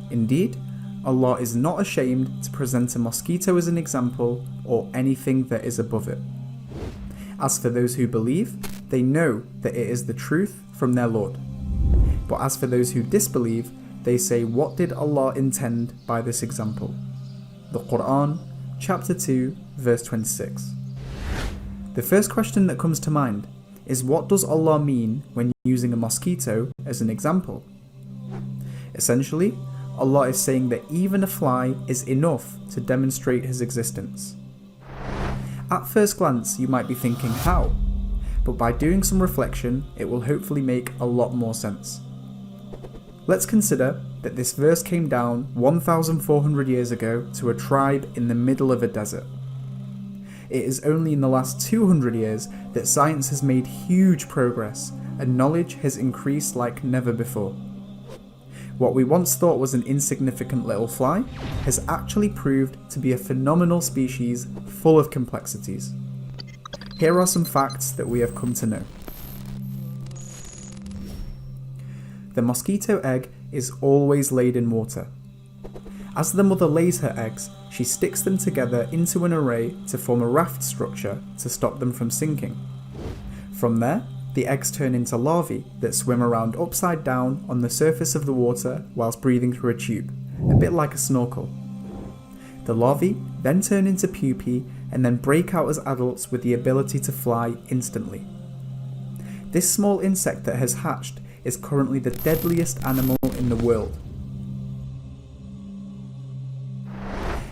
Indeed, Allah is not ashamed to present a mosquito as an example or anything that is above it. As for those who believe, they know that it is the truth from their Lord. But as for those who disbelieve, they say, what did Allah intend by this example? The Qur'an, chapter 2, verse 26. The first question that comes to mind is, what does Allah mean when using a mosquito as an example? Essentially, Allah is saying that even a fly is enough to demonstrate His existence. At first glance, you might be thinking, how? But by doing some reflection, it will hopefully make a lot more sense. Let's consider that this verse came down 1,400 years ago to a tribe in the middle of a desert. It is only in the last 200 years that science has made huge progress and knowledge has increased like never before. What we once thought was an insignificant little fly has actually proved to be a phenomenal species full of complexities. Here are some facts that we have come to know. The mosquito egg is always laid in water. As the mother lays her eggs, she sticks them together into an array to form a raft structure to stop them from sinking. From there, the eggs turn into larvae that swim around upside down on the surface of the water whilst breathing through a tube, a bit like a snorkel. The larvae then turn into pupae and then break out as adults with the ability to fly instantly. This small insect that has hatched is currently the deadliest animal in the world.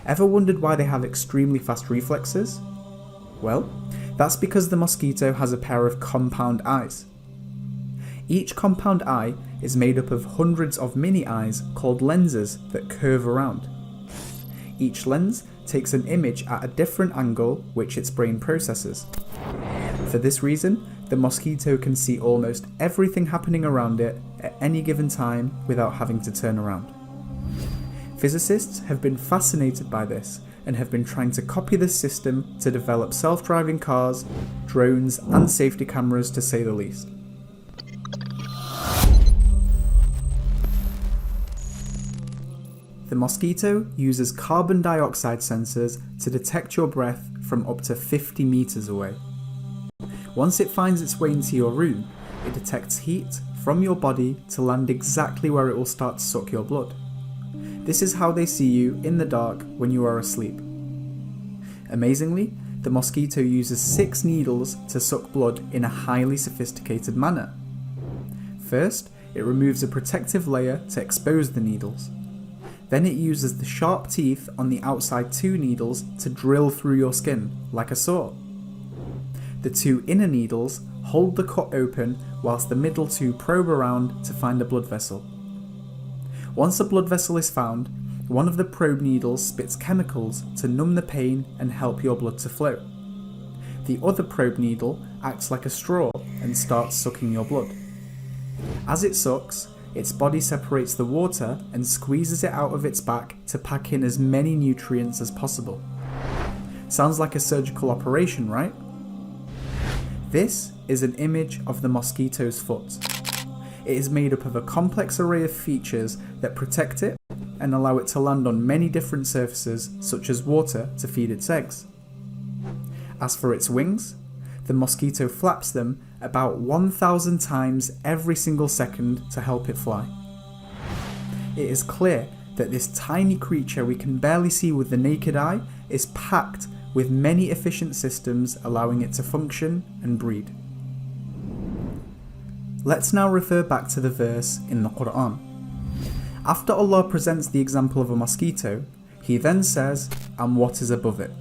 Ever wondered why they have extremely fast reflexes? Well, that's because the mosquito has a pair of compound eyes. Each compound eye is made up of hundreds of mini eyes called lenses that curve around. Each lens takes an image at a different angle which its brain processes. For this reason, the mosquito can see almost everything happening around it at any given time without having to turn around. Physicists have been fascinated by this and have been trying to copy this system to develop self-driving cars, drones, and safety cameras, to say the least. The mosquito uses carbon dioxide sensors to detect your breath from up to 50 meters away. Once it finds its way into your room, it detects heat from your body to land exactly where it will start to suck your blood. This is how they see you in the dark when you are asleep. Amazingly, the mosquito uses 6 needles to suck blood in a highly sophisticated manner. First, it removes a protective layer to expose the needles. Then it uses the sharp teeth on the outside 2 needles to drill through your skin, like a saw. The 2 inner needles hold the cut open whilst the middle 2 probe around to find a blood vessel. Once a blood vessel is found, one of the probe needles spits chemicals to numb the pain and help your blood to flow. The other probe needle acts like a straw and starts sucking your blood. As it sucks, its body separates the water and squeezes it out of its back to pack in as many nutrients as possible. Sounds like a surgical operation, right? This is an image of the mosquito's foot. It is made up of a complex array of features that protect it and allow it to land on many different surfaces, such as water, to feed its eggs. As for its wings, the mosquito flaps them about 1,000 times every single second to help it fly. It is clear that this tiny creature we can barely see with the naked eye is packed with many efficient systems allowing it to function and breed. Let's now refer back to the verse in the Qur'an. After Allah presents the example of a mosquito, He then says, and what is above it.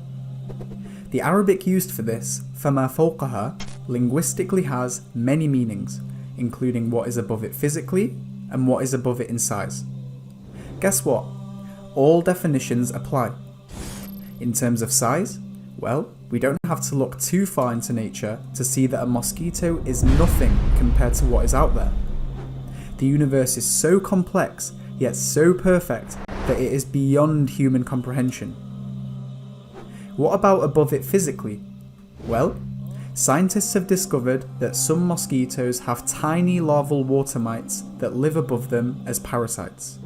The Arabic used for this, فَمَا فَوْقَهَا, linguistically has many meanings, including what is above it physically and what is above it in size. Guess what? All definitions apply. In terms of size, well, we don't have to look too far into nature to see that a mosquito is nothing compared to what is out there. The universe is so complex, yet so perfect, that it is beyond human comprehension. What about above it physically? Well, scientists have discovered that some mosquitoes have tiny larval water mites that live above them as parasites.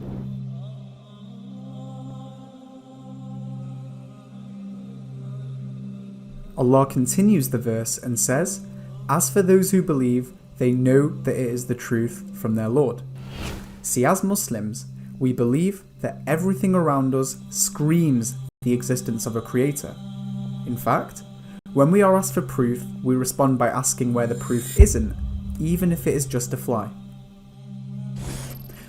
Allah continues the verse and says, "As for those who believe, they know that it is the truth from their Lord." See, as Muslims, we believe that everything around us screams the existence of a creator. In fact, when we are asked for proof, we respond by asking where the proof isn't, even if it is just a fly.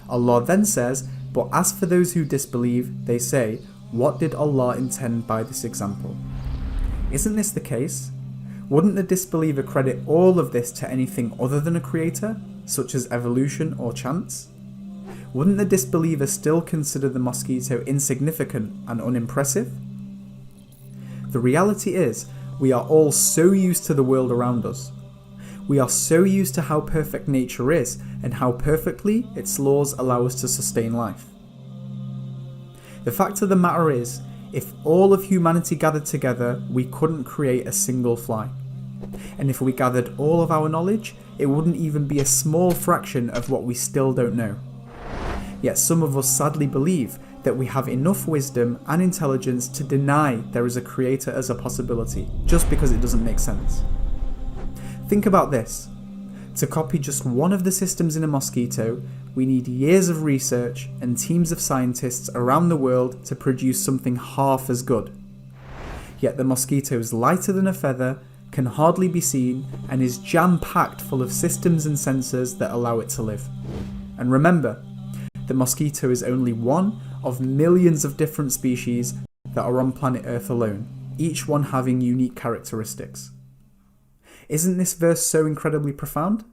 Allah then says, "But as for those who disbelieve, they say, what did Allah intend by this example?" Isn't this the case? Wouldn't the disbeliever credit all of this to anything other than a creator, such as evolution or chance? Wouldn't the disbeliever still consider the mosquito insignificant and unimpressive? The reality is, we are all so used to the world around us. We are so used to how perfect nature is and how perfectly its laws allow us to sustain life. The fact of the matter is, if all of humanity gathered together, we couldn't create a single fly. And if we gathered all of our knowledge, it wouldn't even be a small fraction of what we still don't know. Yet some of us sadly believe that we have enough wisdom and intelligence to deny there is a creator as a possibility, just because it doesn't make sense. Think about this. To copy just one of the systems in a mosquito, we need years of research and teams of scientists around the world to produce something half as good. Yet the mosquito is lighter than a feather, can hardly be seen, and is jam-packed full of systems and sensors that allow it to live. And remember, the mosquito is only one of millions of different species that are on planet Earth alone, each one having unique characteristics. Isn't this verse so incredibly profound?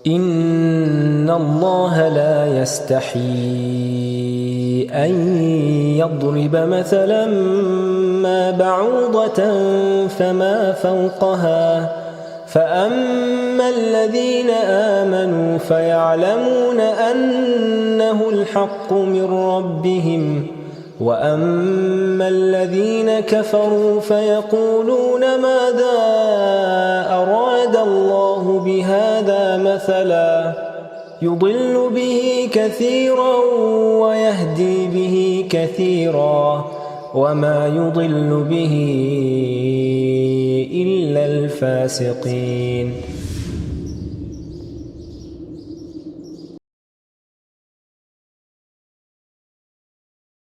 إن الله لا يستحي أن يضرب مثلا ما بعوضة فما فوقها فأما الذين آمنوا فيعلمون أنه الحق من ربهم وأما الذين كفروا فيقولون ماذا أراد الله بهذا مثلا يضل به كثيرا ويهدي به كثيرا وما يضل به إلا الفاسقين.